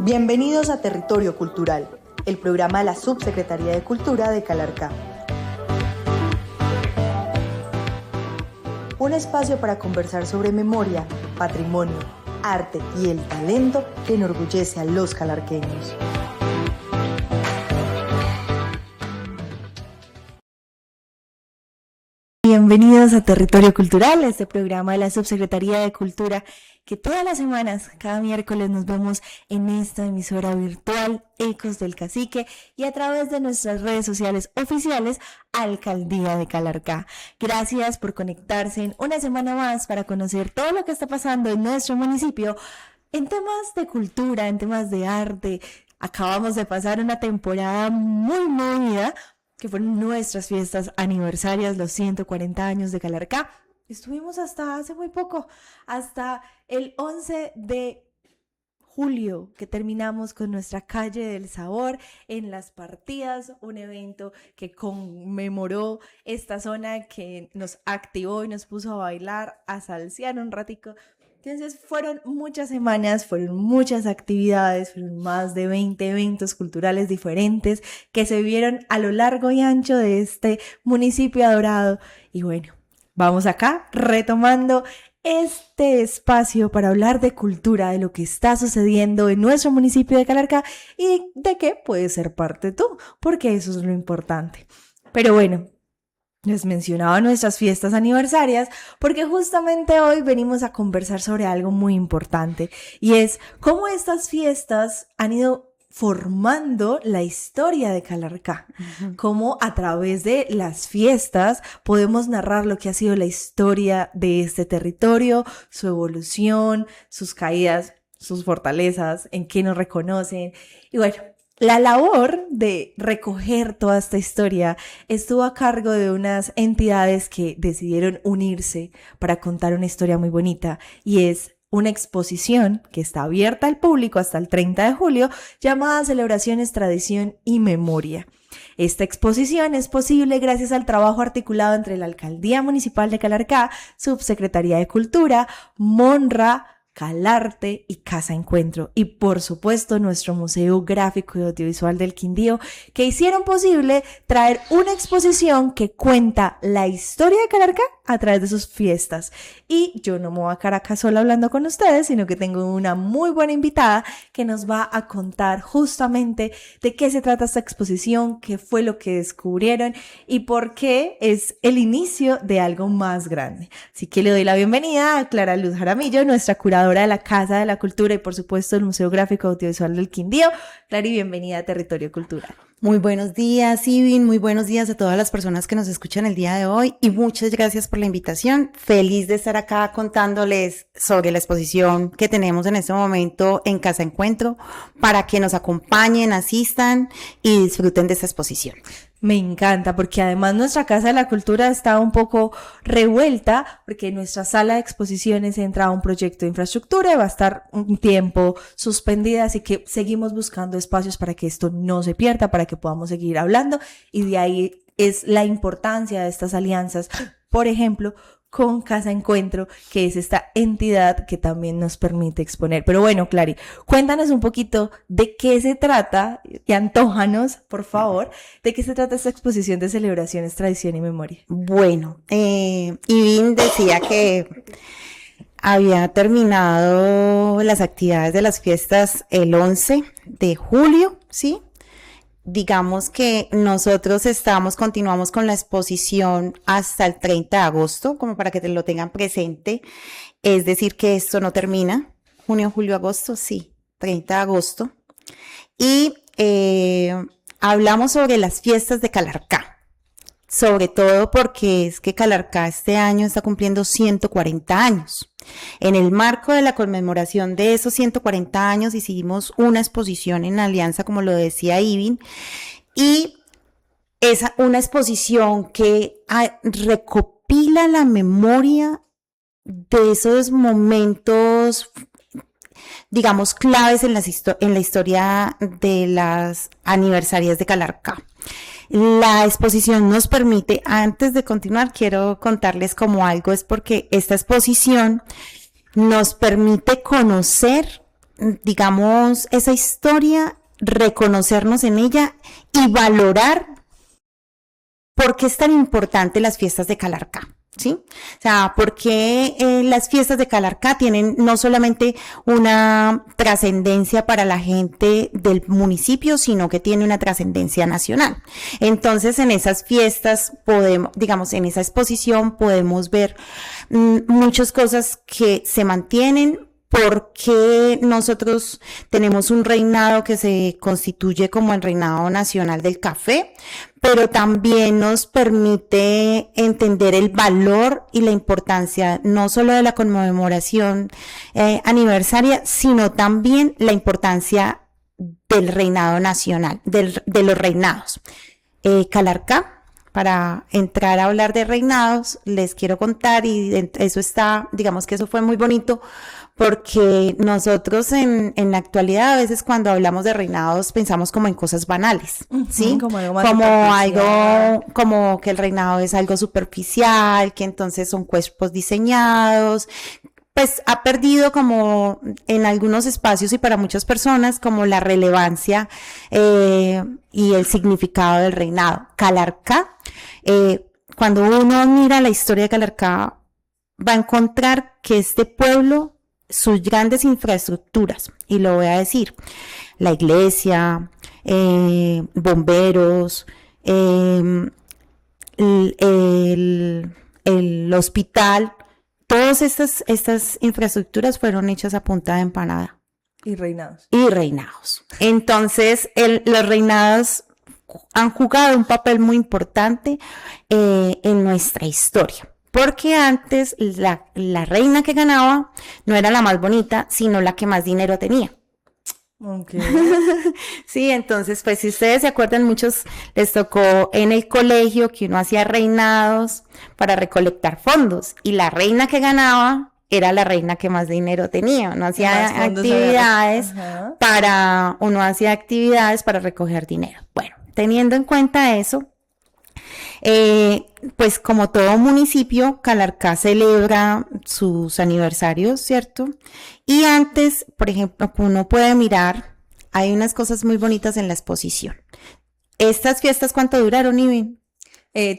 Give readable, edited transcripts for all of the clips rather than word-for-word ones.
Bienvenidos a Territorio Cultural, el programa de la Subsecretaría de Cultura de Calarcá. Un espacio para conversar sobre memoria, patrimonio, arte y el talento que enorgullece a los calarqueños. Bienvenidos a Territorio Cultural, este programa de la Subsecretaría de Cultura, que todas las semanas, cada miércoles, nos vemos en esta emisora virtual Ecos del Cacique y a través de nuestras redes sociales oficiales Alcaldía de Calarcá. Gracias por conectarse en una semana más para conocer todo lo que está pasando en nuestro municipio en temas de cultura, en temas de arte. Acabamos de pasar una temporada muy movida, que fueron nuestras fiestas aniversarias, los 140 años de Calarcá. Estuvimos hasta hace muy poco, hasta el 11 de julio, que terminamos con nuestra Calle del Sabor en Las Partidas, un evento que conmemoró esta zona, que nos activó y nos puso a bailar, a salsear un ratico. Entonces fueron muchas semanas, fueron muchas actividades, fueron más de 20 eventos culturales diferentes que se vivieron a lo largo y ancho de este municipio adorado. Y bueno, vamos acá retomando este espacio para hablar de cultura, de lo que está sucediendo en nuestro municipio de Calarcá y de qué puedes ser parte tú, porque eso es lo importante. Pero bueno, les mencionaba nuestras fiestas aniversarias porque justamente hoy venimos a conversar sobre algo muy importante y es cómo estas fiestas han ido formando la historia de Calarcá, cómo a través de las fiestas podemos narrar lo que ha sido la historia de este territorio, su evolución, sus caídas, sus fortalezas, en qué nos reconocen. Y bueno, la labor de recoger toda esta historia estuvo a cargo de unas entidades que decidieron unirse para contar una historia muy bonita, y es una exposición que está abierta al público hasta el 30 de julio llamada Celebraciones, Tradición y Memoria. Esta exposición es posible gracias al trabajo articulado entre la Alcaldía Municipal de Calarcá, Subsecretaría de Cultura, Monra, Calarte y Casa Encuentro, y por supuesto nuestro Museo Gráfico y Audiovisual del Quindío, que hicieron posible traer una exposición que cuenta la historia de Calarcá a través de sus fiestas. Y yo no me voy a quedar acá sola hablando con ustedes, sino que tengo una muy buena invitada que nos va a contar justamente de qué se trata esta exposición, qué fue lo que descubrieron y por qué es el inicio de algo más grande. Así que le doy la bienvenida a Clara Luz Jaramillo, nuestra curadora de la Casa de la Cultura y por supuesto el Museo Gráfico Audiovisual del Quindío. Clary, bienvenida a Territorio Cultural. Muy buenos días, Ivin, muy buenos días a todas las personas que nos escuchan el día de hoy y muchas gracias por la invitación. Feliz de estar acá contándoles sobre la exposición que tenemos en este momento en Casa Encuentro para que nos acompañen, asistan y disfruten de esta exposición. Me encanta, porque además nuestra Casa de la Cultura está un poco revuelta, porque en nuestra sala de exposiciones entra un proyecto de infraestructura y va a estar un tiempo suspendida, así que seguimos buscando espacios para que esto no se pierda, para que podamos seguir hablando, y de ahí es la importancia de estas alianzas, por ejemplo, con Casa Encuentro, que es esta entidad que también nos permite exponer. Pero bueno, Clary, cuéntanos un poquito de qué se trata y antójanos, por favor, de qué se trata esta exposición de Celebraciones, Tradición y Memoria. Bueno, Ivin decía que había terminado las actividades de las fiestas el 11 de julio, ¿sí? Digamos que nosotros continuamos con la exposición hasta el 30 de agosto, como para que te lo tengan presente. Es decir, que esto no termina. Junio, julio, agosto, sí, 30 de agosto. Y hablamos sobre las fiestas de Calarcá. Sobre todo porque es que Calarcá este año está cumpliendo 140 años. En el marco de la conmemoración de esos 140 años hicimos una exposición en alianza, como lo decía Ivin, y es una exposición que recopila la memoria de esos momentos, digamos, claves en la historia de las aniversarias de Calarcá. La exposición nos permite, antes de continuar, quiero contarles como algo, es porque esta exposición nos permite conocer digamos, esa historia, reconocernos en ella y valorar por qué es tan importante las fiestas de Calarcá. ¿Sí? O sea, porque las fiestas de Calarcá tienen no solamente una trascendencia para la gente del municipio, sino que tiene una trascendencia nacional. Entonces, en esas fiestas podemos, digamos, en esa exposición podemos ver muchas cosas que se mantienen, porque nosotros tenemos un reinado que se constituye como el reinado nacional del café, pero también nos permite entender el valor y la importancia no solo de la conmemoración aniversaria, sino también la importancia del reinado nacional, de los reinados. Calarcá, para entrar a hablar de reinados, les quiero contar, y eso está, digamos que eso fue muy bonito, porque nosotros en la actualidad a veces cuando hablamos de reinados pensamos como en cosas banales, ¿sí? Como algo, como que el reinado es algo superficial, que entonces son cuerpos diseñados. Pues ha perdido como en algunos espacios y para muchas personas como la relevancia y el significado del reinado. Calarcá, cuando uno mira la historia de Calarcá, va a encontrar que este pueblo, sus grandes infraestructuras, y lo voy a decir, la iglesia, bomberos, el hospital, todas estas infraestructuras fueron hechas a punta de empanada. Y reinados. Entonces, los reinados han jugado un papel muy importante en nuestra historia. Porque antes la reina que ganaba no era la más bonita, sino la que más dinero tenía. Okay. Sí, entonces, pues si ustedes se acuerdan, muchos les tocó en el colegio que uno hacía reinados para recolectar fondos, y la reina que ganaba era la reina que más dinero tenía. Uno hacía actividades para recoger dinero. Bueno, teniendo en cuenta eso, pues como todo municipio, Calarcá celebra sus aniversarios, ¿cierto? Y antes, por ejemplo, uno puede mirar, hay unas cosas muy bonitas en la exposición. ¿Estas fiestas cuánto duraron, Ivin?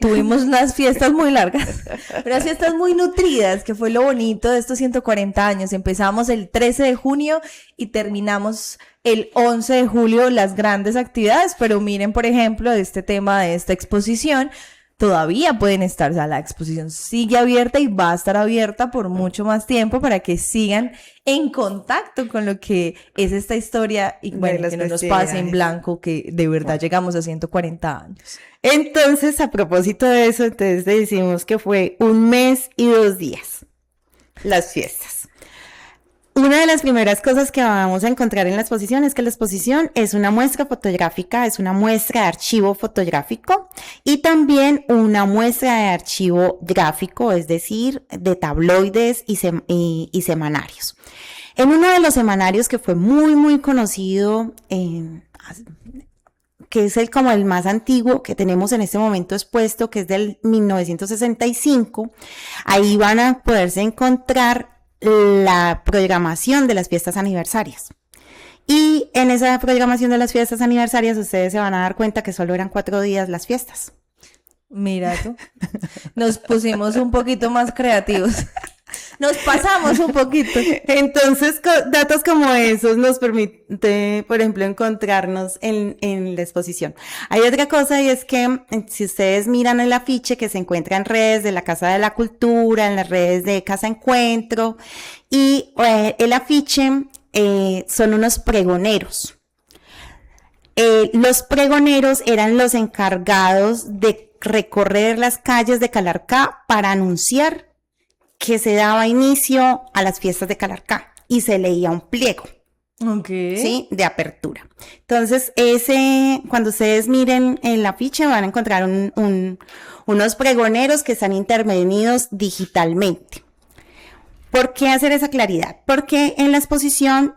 Tuvimos unas fiestas muy largas, unas fiestas muy nutridas, que fue lo bonito de estos 140 años. Empezamos el 13 de junio y terminamos el 11 de julio las grandes actividades, pero miren, por ejemplo, este tema de esta exposición, todavía pueden estar, o sea, la exposición sigue abierta y va a estar abierta por mucho más tiempo para que sigan en contacto con lo que es esta historia y bueno, que no nos pase en blanco, que de verdad llegamos a 140 años. Entonces, a propósito de eso, entonces decimos que fue 1 mes y 2 días las fiestas. Una de las primeras cosas que vamos a encontrar en la exposición es que la exposición es una muestra fotográfica, es una muestra de archivo fotográfico y también una muestra de archivo gráfico, es decir, de tabloides y semanarios. En uno de los semanarios que fue muy, muy conocido, que es como el más antiguo que tenemos en este momento expuesto, que es del 1965, ahí van a poderse encontrar la programación de las fiestas aniversarias. Y en esa programación de las fiestas aniversarias ustedes se van a dar cuenta que solo eran 4 días las fiestas. Mira tú, nos pusimos un poquito más creativos. Nos pasamos un poquito. Entonces, datos como esos nos permite, por ejemplo, encontrarnos en la exposición. Hay otra cosa, y es que si ustedes miran el afiche que se encuentra en redes de la Casa de la Cultura, en las redes de Casa Encuentro, y el afiche son unos pregoneros. Los pregoneros eran los encargados de recorrer las calles de Calarcá para anunciar que se daba inicio a las fiestas de Calarcá y se leía un pliego, ¿sí? De apertura. Entonces, cuando ustedes miren en la ficha van a encontrar unos pregoneros que están intervenidos digitalmente. ¿Por qué hacer esa claridad? Porque en la exposición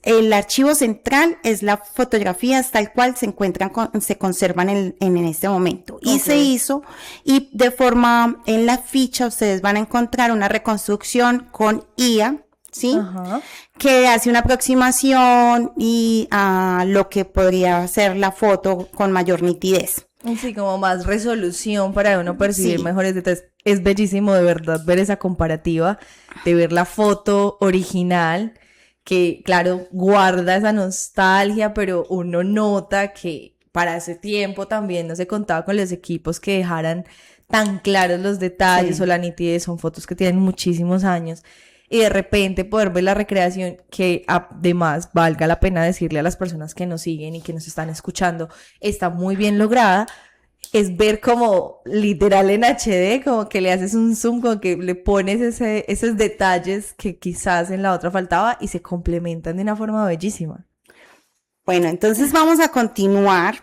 el archivo central es la fotografías tal cual se conservan en este momento. Y se hizo, y de forma, en la ficha ustedes van a encontrar una reconstrucción con IA, ¿sí? Ajá. Que hace una aproximación y a lo que podría ser la foto con mayor nitidez. Sí, como más resolución para uno percibir Sí, mejores detalles. Es bellísimo de verdad ver esa comparativa, de ver la foto original, que claro, guarda esa nostalgia, pero uno nota que para ese tiempo también no se contaba con los equipos que dejaran tan claros los detalles o sí. la nitidez. Son fotos que tienen muchísimos años. Y de repente poder ver la recreación, que además valga la pena decirle a las personas que nos siguen y que nos están escuchando, está muy bien lograda. Es ver como literal en HD, como que le haces un zoom, como que le pones esos detalles que quizás en la otra faltaba y se complementan de una forma bellísima. Bueno, entonces vamos a continuar.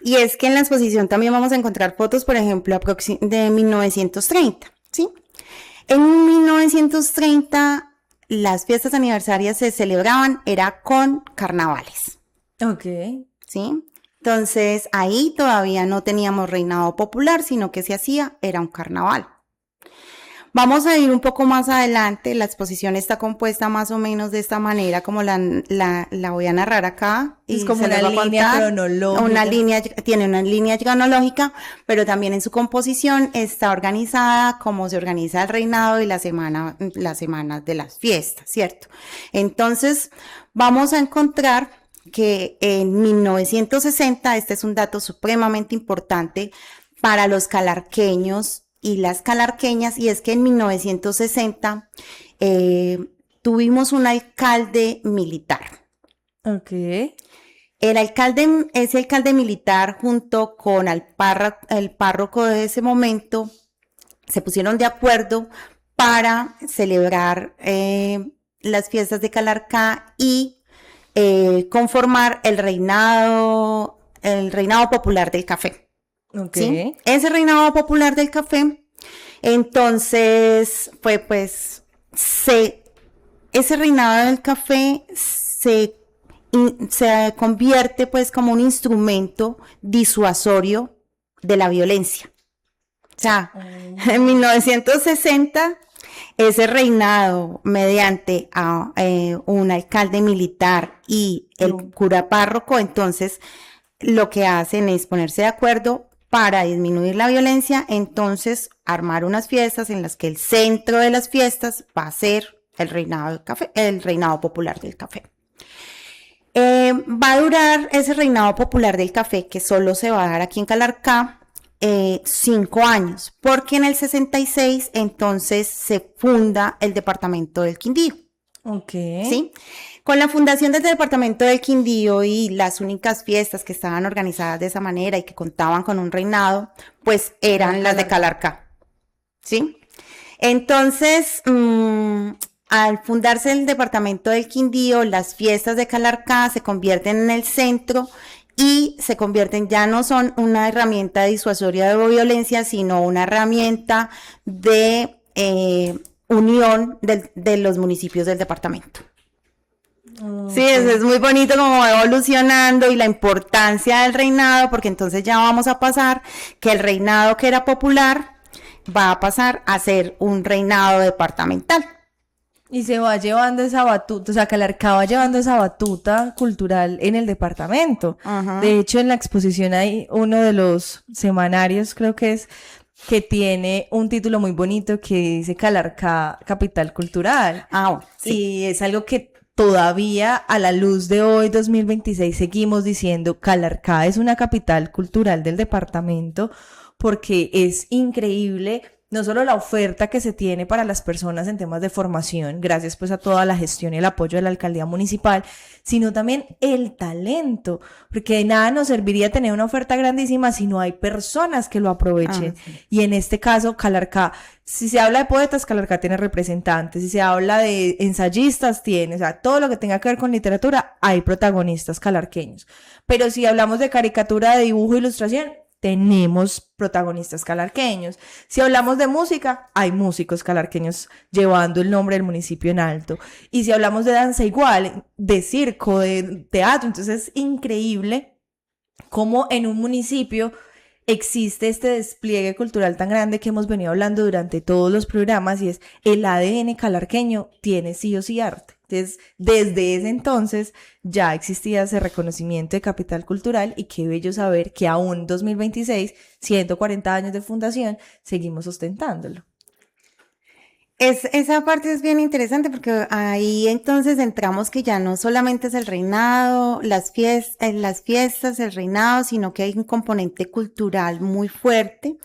Y es que en la exposición también vamos a encontrar fotos, por ejemplo, de 1930, ¿sí? En 1930 las fiestas aniversarias se celebraban, era con carnavales, Ok. ¿sí? Entonces ahí todavía no teníamos reinado popular, sino que se hacía, era un carnaval. Vamos a ir un poco más adelante, la exposición está compuesta más o menos de esta manera, como la voy a narrar acá. Es Y como se les una voy a línea contar. cronológica. Tiene una línea cronológica, pero también en su composición está organizada como se organiza el reinado y las semanas de las fiestas, ¿cierto? Entonces, vamos a encontrar que en 1960, este es un dato supremamente importante para los calarqueños y las calarqueñas, y es que en 1960 tuvimos un alcalde militar. Ok. Ese alcalde militar junto con el párroco de ese momento se pusieron de acuerdo para celebrar las fiestas de Calarcá y conformar el reinado popular del café. Ok. ¿Sí? Ese reinado popular del café, entonces, ese reinado del café se convierte pues como un instrumento disuasorio de la violencia. O sea, en 1960, ese reinado mediante un alcalde militar y el cura párroco, entonces lo que hacen es ponerse de acuerdo para disminuir la violencia, entonces armar unas fiestas en las que el centro de las fiestas va a ser el reinado del café, el reinado popular del café. Va a durar ese reinado popular del café, que solo se va a dar aquí en Calarcá, 5 años, porque en el 66 entonces se funda el departamento del Quindío. Ok. ¿Sí? Con la fundación del departamento del Quindío y las únicas fiestas que estaban organizadas de esa manera y que contaban con un reinado, pues eran las de Calarcá, ¿sí? Entonces, al fundarse el departamento del Quindío, las fiestas de Calarcá se convierten en el centro y se convierten, ya no son una herramienta disuasoria de violencia, sino una herramienta de unión de los municipios del departamento. Sí, es muy bonito como va evolucionando y la importancia del reinado, porque entonces ya vamos a pasar que el reinado que era popular va a pasar a ser un reinado departamental. Y se va llevando esa batuta, o sea, Calarcá va llevando esa batuta cultural en el departamento. Ajá. De hecho, en la exposición hay uno de los semanarios, creo que es, que tiene un título muy bonito que dice Calarcá, capital cultural. Bueno, sí. Y es algo que todavía a la luz de hoy, 2026, seguimos diciendo Calarcá es una capital cultural del departamento, porque es increíble no solo la oferta que se tiene para las personas en temas de formación, gracias pues a toda la gestión y el apoyo de la alcaldía municipal, sino también el talento, porque de nada nos serviría tener una oferta grandísima si no hay personas que lo aprovechen. Sí. Y en este caso, Calarcá, si se habla de poetas, Calarcá tiene representantes, si se habla de ensayistas, tiene, o sea, todo lo que tenga que ver con literatura, hay protagonistas calarqueños. Pero si hablamos de caricatura, de dibujo, ilustración, tenemos protagonistas calarqueños. Si hablamos de música, hay músicos calarqueños llevando el nombre del municipio en alto. Y si hablamos de danza, igual, de circo, de teatro. Entonces es increíble cómo en un municipio existe este despliegue cultural tan grande que hemos venido hablando durante todos los programas, y es el ADN calarqueño tiene sí o sí arte. Entonces, desde ese entonces ya existía ese reconocimiento de capital cultural, y qué bello saber que aún en 2026, 140 años de fundación, seguimos ostentándolo. Esa parte es bien interesante porque ahí entonces entramos que ya no solamente es el reinado, las fiestas, el reinado, sino que hay un componente cultural muy fuerte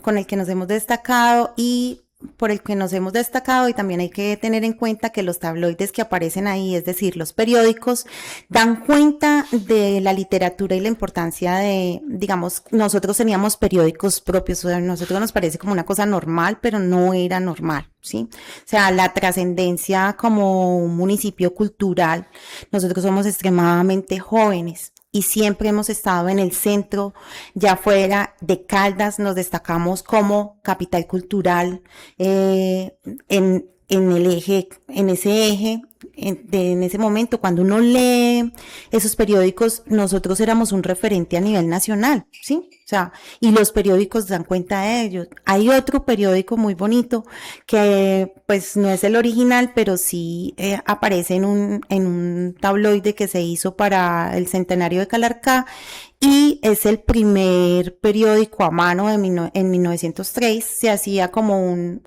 con el que nos hemos destacado y por el que nos hemos destacado, y también hay que tener en cuenta que los tabloides que aparecen ahí, es decir, los periódicos, dan cuenta de la literatura y la importancia de, digamos, nosotros teníamos periódicos propios, o sea, a nosotros nos parece como una cosa normal, pero no era normal, ¿sí? O sea, la trascendencia como un municipio cultural, nosotros somos extremadamente jóvenes y siempre hemos estado en el centro, ya fuera de Caldas, nos destacamos como capital cultural, en el eje, en ese eje, en ese momento, cuando uno lee esos periódicos, nosotros éramos un referente a nivel nacional, ¿sí? O sea, y los periódicos dan cuenta de ellos. Hay otro periódico muy bonito que, pues, no es el original, pero sí aparece en un tabloide que se hizo para el centenario de Calarcá, y es el primer periódico a mano en 1903. Se hacía como un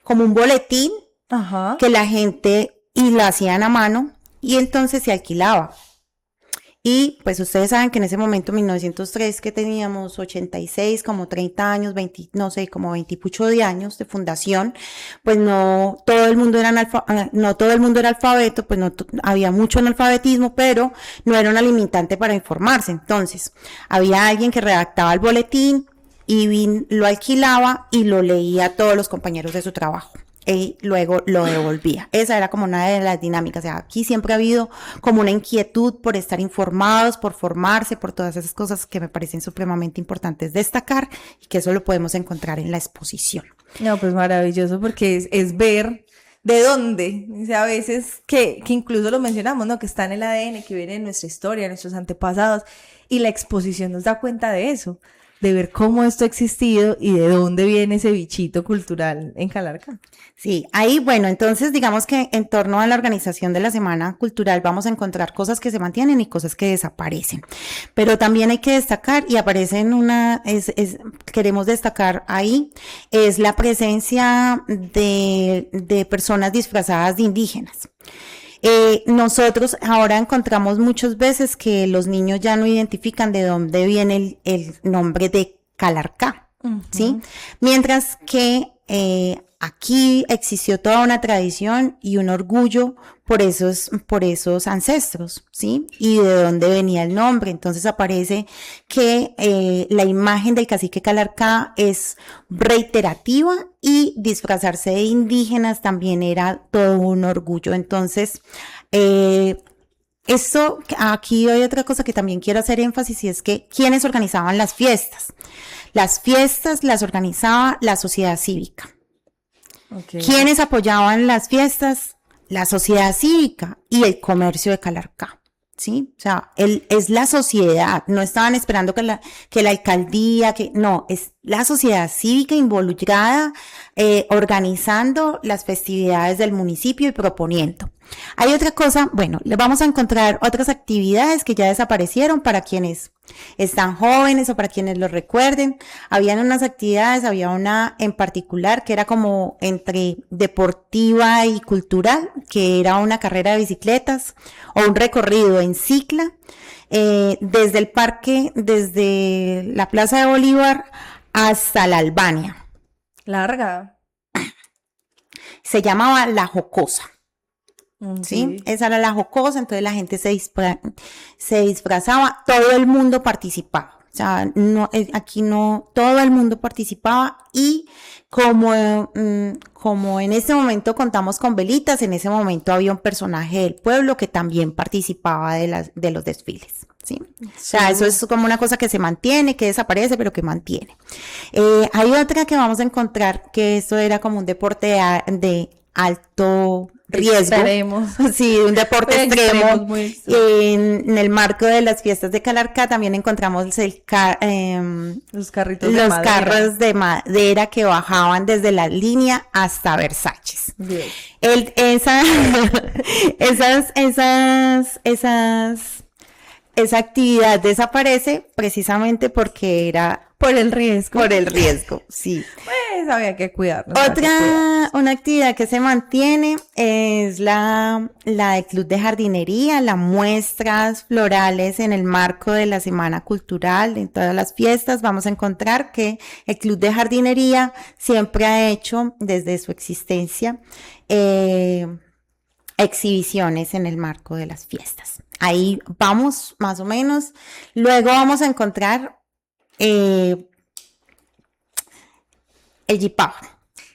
boletín. Ajá. Que la gente, y lo hacían a mano, y entonces se alquilaba. Y pues ustedes saben que en ese momento, 1903, que teníamos 86, como 30 años, 20, no sé, como 20 y pucho de años de fundación, pues no todo el mundo era alfabeto, pues no había mucho analfabetismo, pero no era una limitante para informarse. Entonces, había alguien que redactaba el boletín y lo alquilaba y lo leía a todos los compañeros de su trabajo. Y luego lo devolvía. Esa era como una de las dinámicas. O sea, aquí siempre ha habido como una inquietud por estar informados, por formarse, por todas esas cosas que me parecen supremamente importantes destacar, y que eso lo podemos encontrar en la exposición. No, pues maravilloso, porque es ver de dónde, o sea, a veces que incluso lo mencionamos, ¿no? Que está en el ADN, que viene en nuestra historia, en nuestros antepasados, y la exposición nos da cuenta de eso, de ver cómo esto ha existido y de dónde viene ese bichito cultural en Calarcá. Sí, ahí, bueno, entonces digamos que en torno a la organización de la Semana Cultural vamos a encontrar cosas que se mantienen y cosas que desaparecen, pero también hay que destacar, y aparecen queremos destacar ahí, es la presencia de personas disfrazadas de indígenas. Nosotros ahora encontramos muchas veces que los niños ya no identifican de dónde viene el nombre de Calarcá, ¿sí? Mientras que aquí existió toda una tradición y un orgullo por esos ancestros, ¿sí? Y de dónde venía el nombre. Entonces aparece que la imagen del cacique Calarcá es reiterativa, y disfrazarse de indígenas también era todo un orgullo. Entonces, aquí hay otra cosa que también quiero hacer énfasis, y es que ¿quiénes organizaban las fiestas? Las fiestas las organizaba la sociedad cívica. Okay. ¿Quiénes apoyaban las fiestas? La sociedad cívica y el comercio de Calarcá, ¿sí? O sea, es la sociedad, no estaban esperando que la alcaldía, no, es la sociedad cívica involucrada, organizando las festividades del municipio y proponiendo. Hay otra cosa, bueno, le vamos a encontrar otras actividades que ya desaparecieron para quienes están jóvenes o para quienes lo recuerden. Habían unas actividades, había una en particular que era como entre deportiva y cultural, que era una carrera de bicicletas o un recorrido en cicla, desde el parque, desde la Plaza de Bolívar hasta la Albania. Larga. Se llamaba La Jocosa. ¿Sí? Esa era la jocosa, entonces la gente se disfrazaba, todo el mundo participaba, o sea, aquí no, todo el mundo participaba, y como en ese momento contamos con velitas, en ese momento había un personaje del pueblo que también participaba de los desfiles. ¿Sí? O sea, eso es como una cosa que se mantiene, que desaparece, pero que mantiene. Hay otra que vamos a encontrar, que esto era como un deporte de alto riesgo. Extremos. Sí, un deporte extremo. Muy extremos. En el marco de las fiestas de Calarcá también encontramos Los carritos de los madera. carros de madera que bajaban desde la línea hasta Versalles. Bien. Esa actividad desaparece precisamente porque era Por el riesgo. por el riesgo, sí. Pues había que cuidarnos. había que cuidarnos. Una actividad que se mantiene es la del Club de Jardinería, las muestras florales en el marco de la Semana Cultural, en todas las fiestas. Vamos a encontrar que el Club de Jardinería siempre ha hecho, desde su existencia, exhibiciones en el marco de las fiestas. Ahí vamos, más o menos. Luego vamos a encontrar el Jipao.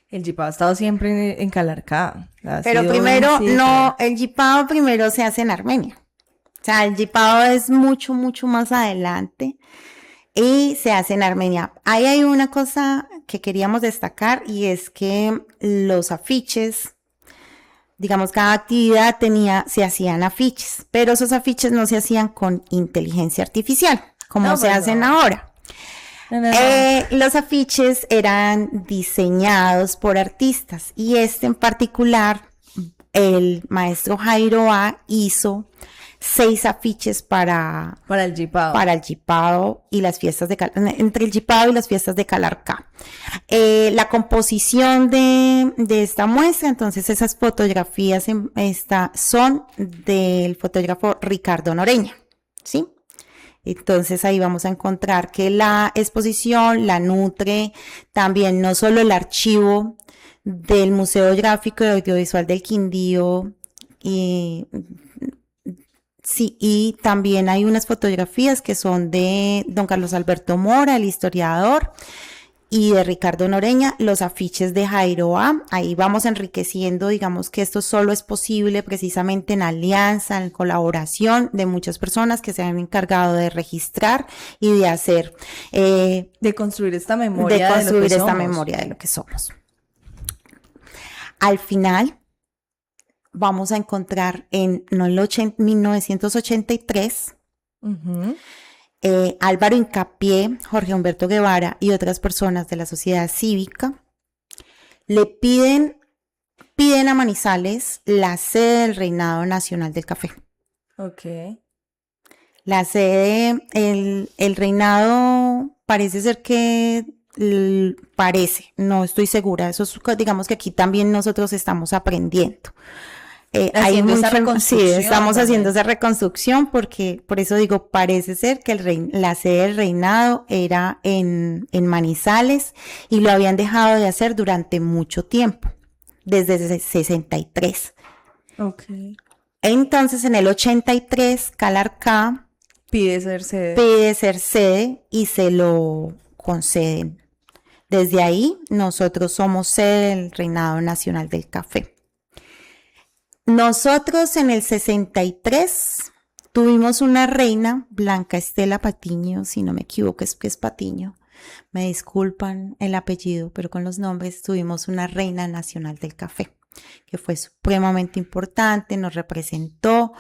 El Jipao ha estado siempre en Calarcá. Pero primero, no, el Jipao primero se hace en Armenia. O sea, el Jipao es mucho, mucho más adelante y se hace en Armenia. Ahí hay una cosa que queríamos destacar y es que los afiches, digamos, cada actividad se hacían afiches, pero esos afiches no se hacían con inteligencia artificial, como No, se pues hacen no. ahora. No. Los afiches eran diseñados por artistas y en particular, el maestro Jairo A. hizo 6 afiches para el Jipao. el Jipao y las fiestas entre el Jipao y las fiestas de Calarcá. La composición de esta muestra, entonces esas fotografías son del fotógrafo Ricardo Noreña, ¿sí? Entonces ahí vamos a encontrar que la exposición la nutre también no solo el archivo del Museo Gráfico y Audiovisual del Quindío, y también hay unas fotografías que son de don Carlos Alberto Mora, el historiador, y de Ricardo Noreña, los afiches de Jairo A. Ahí vamos enriqueciendo, digamos que esto solo es posible precisamente en alianza, en colaboración de muchas personas que se han encargado de registrar y de hacer, de construir esta memoria de construir lo que esta somos. memoria de lo que somos. Al final, vamos a encontrar en 1983, Uh-huh. Álvaro Hincapié, Jorge Humberto Guevara y otras personas de la sociedad cívica le piden a Manizales la sede del Reinado Nacional del Café. Ok. La sede, el reinado parece ser que no estoy segura, eso es, digamos que aquí también nosotros estamos aprendiendo. Haciendo esa reconstrucción. Sí, estamos también. haciendo esa reconstrucción porque, por eso digo, parece ser que la sede del reinado era en Manizales y lo habían dejado de hacer durante mucho tiempo, desde el 63. Ok. Entonces, en el 83, Calarcá Pide ser sede y se lo conceden. Desde ahí, nosotros somos sede del Reinado Nacional del Café. Nosotros en el 63 tuvimos una reina, Blanca Estela Patiño, si no me equivoco es que es Patiño, me disculpan el apellido, pero con los nombres tuvimos una reina nacional del café, que fue supremamente importante, nos representó.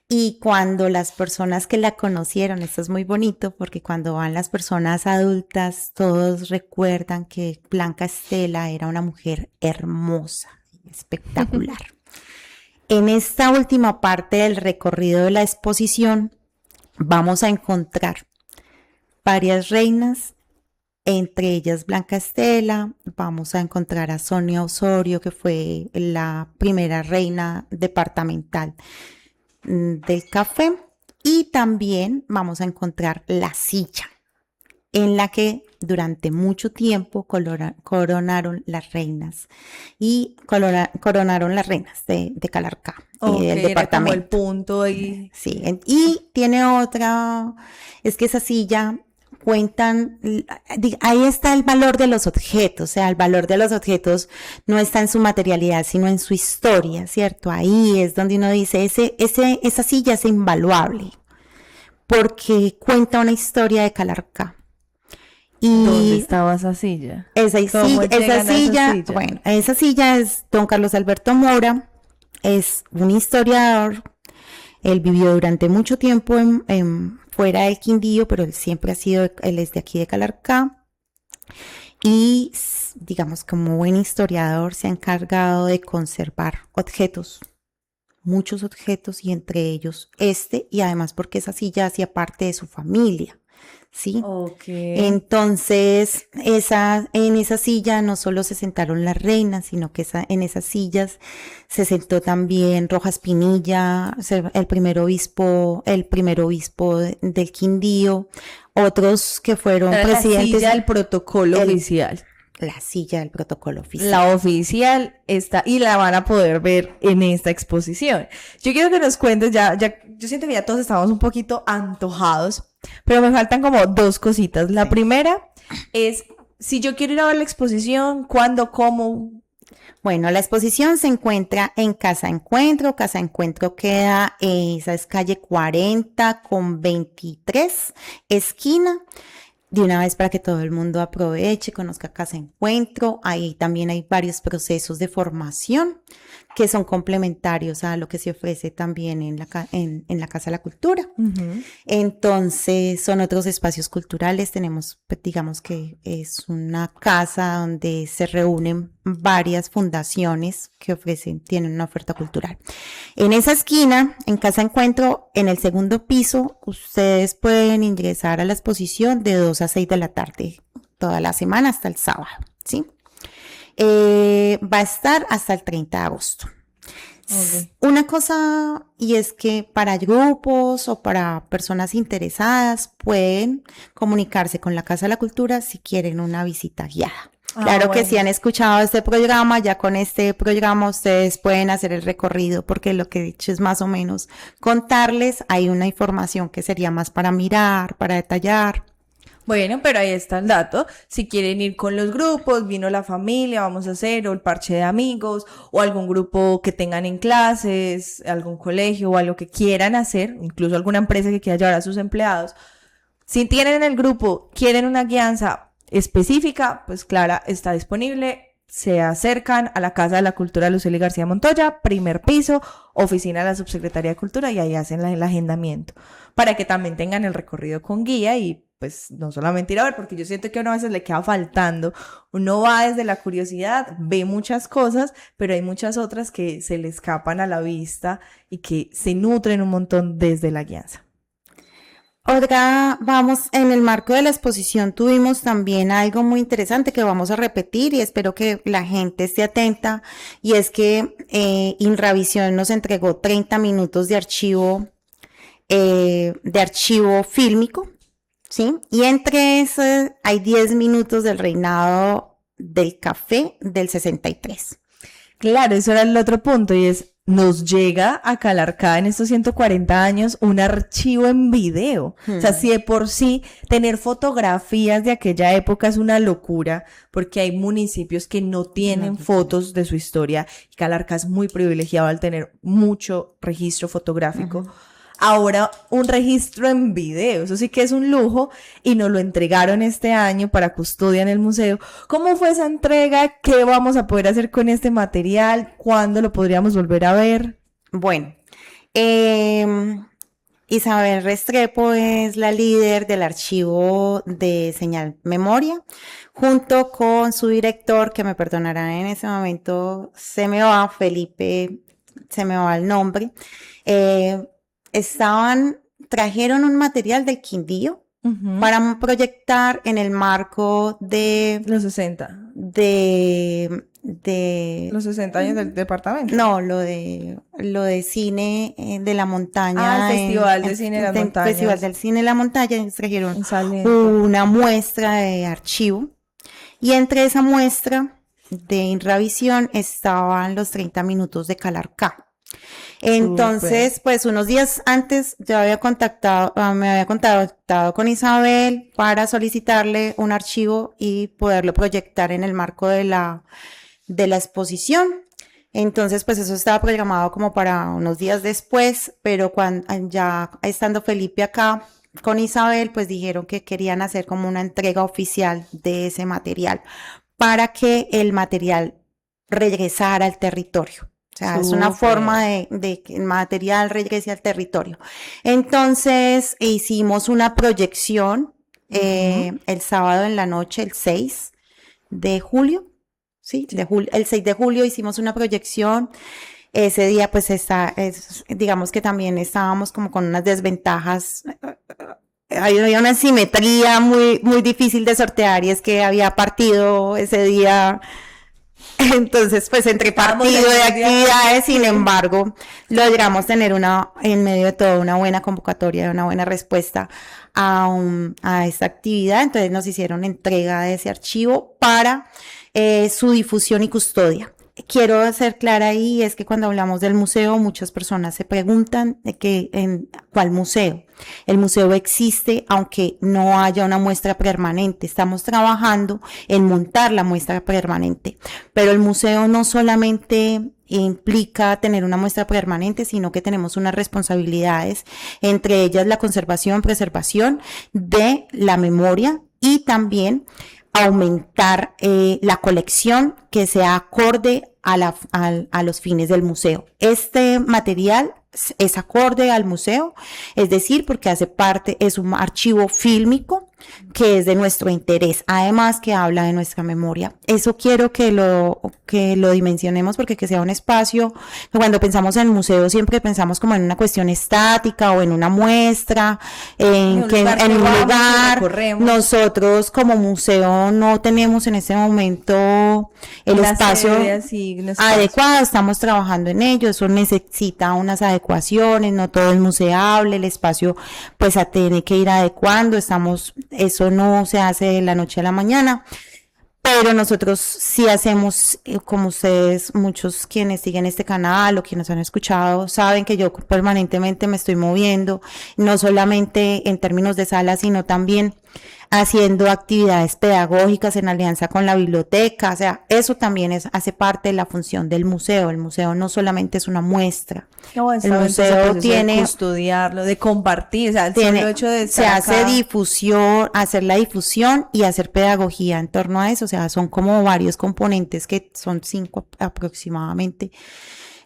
Y cuando las personas que la conocieron, esto es muy bonito porque cuando van las personas adultas, todos recuerdan que Blanca Estela era una mujer hermosa, espectacular. En esta última parte del recorrido de la exposición vamos a encontrar varias reinas, entre ellas Blanca Estela, vamos a encontrar a Sonia Osorio, que fue la primera reina departamental del café, y también vamos a encontrar la silla en la que durante mucho tiempo coronaron las reinas y coronaron las reinas de Calarcá y del departamento. Era como el punto ahí. Sí, y tiene otra, es que esa silla cuentan, ahí está el valor de los objetos, o sea, el valor de los objetos no está en su materialidad, sino en su historia, ¿cierto? Ahí es donde uno dice, esa silla es invaluable, porque cuenta una historia de Calarcá. ¿Dónde Y estaba esa silla? esa ¿Cómo silla, llegan a esa silla? bueno, esa silla es don Carlos Alberto Mora, es un historiador. Él vivió durante mucho tiempo fuera del Quindío, pero él siempre ha sido, él es de aquí de Calarcá. Y digamos, como buen historiador, se ha encargado de conservar objetos, muchos objetos, y entre ellos y además porque esa silla hacía parte de su familia, ¿sí? Ok. Entonces, en esa silla no solo se sentaron las reinas, sino que en esas sillas se sentó también Rojas Pinilla, el primer obispo del Quindío, otros que fueron Era presidentes. la silla del protocolo oficial. La silla del protocolo oficial. La oficial está y la van a poder ver en esta exposición. Yo quiero que nos cuentes, yo siento que ya todos estamos un poquito antojados, pero me faltan como dos cositas. La primera es, si yo quiero ir a ver la exposición, ¿cuándo, cómo? Bueno, la exposición se encuentra en Casa Encuentro. Casa Encuentro queda, esa es calle 40 con 23, esquina. De una vez para que todo el mundo aproveche, conozca Casa Encuentro. Ahí también hay varios procesos de formación que son complementarios a lo que se ofrece también en la Casa de la Cultura. Uh-huh. Entonces, son otros espacios culturales. Tenemos, pues, digamos que es una casa donde se reúnen varias fundaciones que tienen una oferta cultural. En esa esquina, en Casa Encuentro, en el segundo piso, ustedes pueden ingresar a la exposición de 2 a 6 de la tarde, toda la semana hasta el sábado, ¿sí? Va a estar hasta el 30 de agosto. Okay. Una cosa, y es que para grupos o para personas interesadas pueden comunicarse con la Casa de la Cultura si quieren una visita guiada. Claro, bueno, que si han escuchado este programa, ya con este programa ustedes pueden hacer el recorrido, porque lo que he dicho es más o menos contarles. Hay una información que sería más para mirar, para detallar. Bueno, pero ahí está el dato. Si quieren ir con los grupos, vino la familia, vamos a hacer, o el parche de amigos, o algún grupo que tengan en clases, algún colegio o algo que quieran hacer, incluso alguna empresa que quiera llevar a sus empleados. Si tienen en el grupo, quieren una guianza específica, pues Clara está disponible. Se acercan a la Casa de la Cultura de Lucely García Montoya, primer piso, oficina de la Subsecretaría de Cultura, y ahí hacen el agendamiento para que también tengan el recorrido con guía y pues no solamente ir a ver, porque yo siento que a uno a veces le queda faltando. Uno va desde la curiosidad, ve muchas cosas, pero hay muchas otras que se le escapan a la vista y que se nutren un montón desde la guianza. Vamos, en el marco de la exposición tuvimos también algo muy interesante que vamos a repetir y espero que la gente esté atenta, y es que Inravisión nos entregó 30 minutos de archivo fílmico, ¿sí? Y entre eso hay 10 minutos del reinado del café del 63. Claro, eso era el otro punto, y es, nos llega a Calarcá en estos 140 años un archivo en video. O sea, si de por sí tener fotografías de aquella época es una locura, porque hay municipios que no tienen fotos de su historia, y Calarcá es muy privilegiado al tener mucho registro fotográfico. Ahora un registro en video, eso sí que es un lujo, y nos lo entregaron este año para custodia en el museo. ¿Cómo fue esa entrega? ¿Qué vamos a poder hacer con este material? ¿Cuándo lo podríamos volver a ver? Bueno, Isabel Restrepo es la líder del archivo de Señal Memoria, junto con su director, que me perdonarán en ese momento, Felipe, se me va el nombre. Trajeron un material del Quindío para proyectar en el marco de los 60. Los 60 años del departamento. No, lo de cine de la montaña. El Festival de Cine de la Montaña. Festival del Cine de la Montaña. Trajeron una muestra de archivo, y entre esa muestra de Inravisión estaban los 30 minutos de Calarcá. Entonces, pues unos días antes me había contactado con Isabel para solicitarle un archivo y poderlo proyectar en el marco de la exposición. Entonces, pues eso estaba programado como para unos días después, pero ya estando Felipe acá, con Isabel, pues dijeron que querían hacer como una entrega oficial de ese material para que el material regresara al territorio. O sea, es una forma de que el material regrese al territorio. Entonces, hicimos una proyección el sábado en la noche, el 6 de julio. Sí, el 6 de julio hicimos una proyección. Ese día, pues, digamos que también estábamos como con unas desventajas. Había una simetría muy, muy difícil de sortear, y es que había partido ese día. Entonces, pues, entre partido de actividades, sin embargo, logramos tener en medio de todo, una buena convocatoria, una buena respuesta a esta actividad. Entonces nos hicieron entrega de ese archivo para su difusión y custodia. Quiero ser clara ahí, es que cuando hablamos del museo, muchas personas se preguntan en cuál museo. El museo existe aunque no haya una muestra permanente. Estamos trabajando en montar la muestra permanente, pero el museo no solamente implica tener una muestra permanente, sino que tenemos unas responsabilidades, entre ellas la conservación, preservación de la memoria, y también aumentar la colección que sea acorde a los fines del museo. Este material es acorde al museo, es decir, porque hace parte, es un archivo fílmico que es de nuestro interés, además que habla de nuestra memoria. Eso quiero que lo dimensionemos, porque que sea un espacio, cuando pensamos en museo siempre pensamos como en una cuestión estática o en una muestra, en un lugar. Nosotros como museo no tenemos en este momento el espacio adecuado, estamos trabajando en ello, eso necesita unas adecuaciones, no todo es museable, el espacio pues tiene que ir adecuando, eso no se hace de la noche a la mañana, pero nosotros sí hacemos, como ustedes, muchos quienes siguen este canal o quienes han escuchado, saben que yo permanentemente me estoy moviendo, no solamente en términos de sala, sino también haciendo actividades pedagógicas en alianza con la biblioteca. O sea, eso también hace parte de la función del museo. El museo no solamente es una muestra. No, el museo tiene de custodiarlo, de compartir, o sea, el solo hecho de estar se hace difusión, hacer la difusión y hacer pedagogía en torno a eso. O sea, son como varios componentes, que son 5 aproximadamente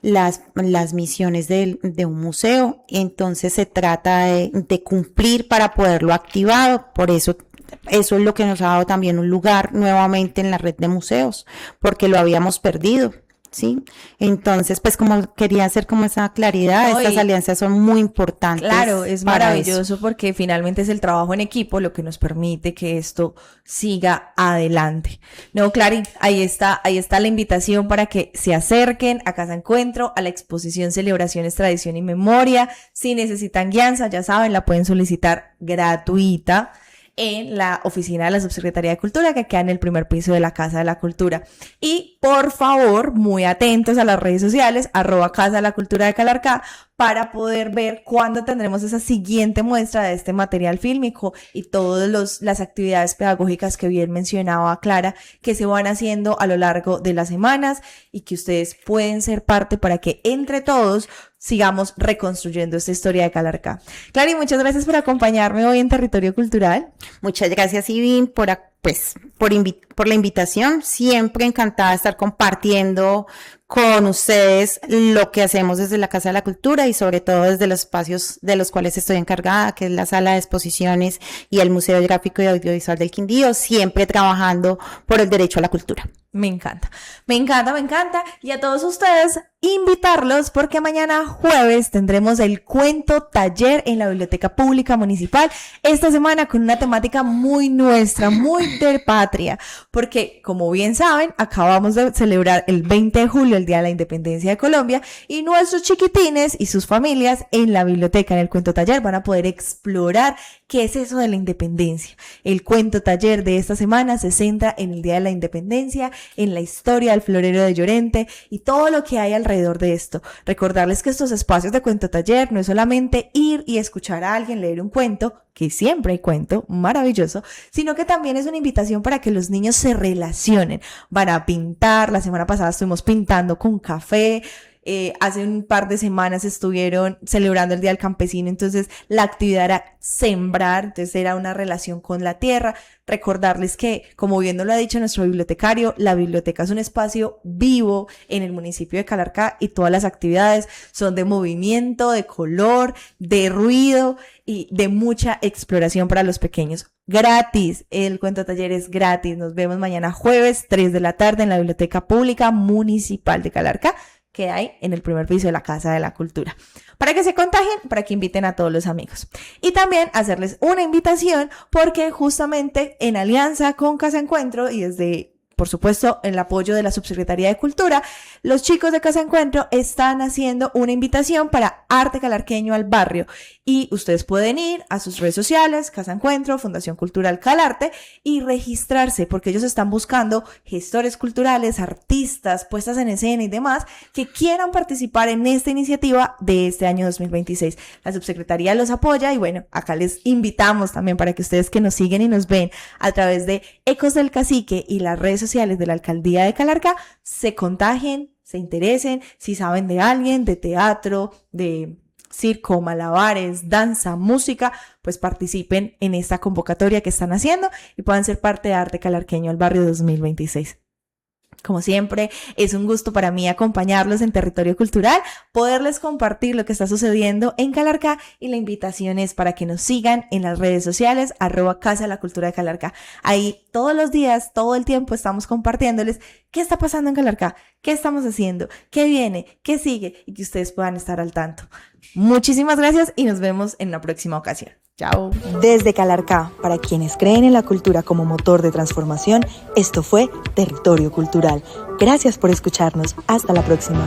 las misiones de un museo. Entonces se trata de cumplir para poderlo activar. Por eso es lo que nos ha dado también un lugar nuevamente en la red de museos, porque lo habíamos perdido, ¿sí? Entonces, pues, como quería hacer como esa claridad, estas alianzas son muy importantes. Claro, es maravilloso, porque finalmente es el trabajo en equipo lo que nos permite que esto siga adelante. No, Clary, ahí está la invitación para que se acerquen a Casa Encuentro, a la exposición Celebraciones, Tradición y Memoria. Si necesitan guianza, ya saben, la pueden solicitar gratuita en la oficina de la Subsecretaría de Cultura, que queda en el primer piso de la Casa de la Cultura. Y por favor, muy atentos a las redes sociales, @Casa de la Cultura de Calarcá, para poder ver cuándo tendremos esa siguiente muestra de este material fílmico y todas las actividades pedagógicas que bien mencionaba Clara, que se van haciendo a lo largo de las semanas y que ustedes pueden ser parte para que entre todos sigamos reconstruyendo esta historia de Calarcá. Clary, muchas gracias por acompañarme hoy en Territorio Cultural. Muchas gracias, Ivín, por la invitación. Siempre encantada de estar compartiendo con ustedes lo que hacemos desde la Casa de la Cultura, y sobre todo desde los espacios de los cuales estoy encargada, que es la Sala de Exposiciones y el Museo Gráfico y Audiovisual del Quindío, siempre trabajando por el derecho a la cultura. Me encanta. Y a todos ustedes, invitarlos, porque mañana jueves tendremos el cuento taller en la Biblioteca Pública Municipal. Esta semana con una temática muy nuestra, muy de patria, porque como bien saben, acabamos de celebrar el 20 de julio, el Día de la Independencia de Colombia, y nuestros chiquitines y sus familias en la biblioteca, en el cuento taller, van a poder explorar qué es eso de la independencia. El cuento taller de esta semana se centra en el Día de la Independencia, en la historia del florero de Llorente y todo lo que hay alrededor de esto. Recordarles que estos espacios de cuento taller no es solamente ir y escuchar a alguien leer un cuento, que siempre hay cuento maravilloso, sino que también es una invitación para que los niños se relacionen. Van a pintar, la semana pasada estuvimos pintando con café, hace un par de semanas estuvieron celebrando el Día del Campesino, entonces la actividad era sembrar, entonces era una relación con la tierra. Recordarles que, como bien nos lo ha dicho nuestro bibliotecario, la biblioteca es un espacio vivo en el municipio de Calarcá y todas las actividades son de movimiento, de color, de ruido y de mucha exploración para los pequeños. Gratis, el cuento taller es gratis. Nos vemos mañana jueves, 3 de la tarde en la Biblioteca Pública Municipal de Calarcá, que hay en el primer piso de la Casa de la Cultura. Para que se contagien, para que inviten a todos los amigos. Y también hacerles una invitación porque justamente en alianza con Casa Encuentro y desde, por supuesto, el apoyo de la Subsecretaría de Cultura, los chicos de Casa Encuentro están haciendo una invitación para arte calarqueño al barrio. Y ustedes pueden ir a sus redes sociales, Casa Encuentro, Fundación Cultural Calarte, y registrarse, porque ellos están buscando gestores culturales, artistas, puestas en escena y demás, que quieran participar en esta iniciativa de este año 2026. La Subsecretaría los apoya y bueno, acá les invitamos también para que ustedes que nos siguen y nos ven a través de Ecos del Cacique y las redes sociales de la Alcaldía de Calarcá, se contagien, se interesen, si saben de alguien, de teatro, de circo, malabares, danza, música, pues participen en esta convocatoria que están haciendo y puedan ser parte de Arte Calarqueño al Barrio 2026. Como siempre, es un gusto para mí acompañarlos en Territorio Cultural, poderles compartir lo que está sucediendo en Calarcá y la invitación es para que nos sigan en las redes sociales, @Casa de la Cultura de Calarcá. Ahí todos los días, todo el tiempo estamos compartiéndoles qué está pasando en Calarcá, qué estamos haciendo, qué viene, qué sigue y que ustedes puedan estar al tanto. Muchísimas gracias y nos vemos en la próxima ocasión. Chao. Desde Calarcá, para quienes creen en la cultura como motor de transformación, esto fue Territorio Cultural. Gracias por escucharnos. Hasta la próxima.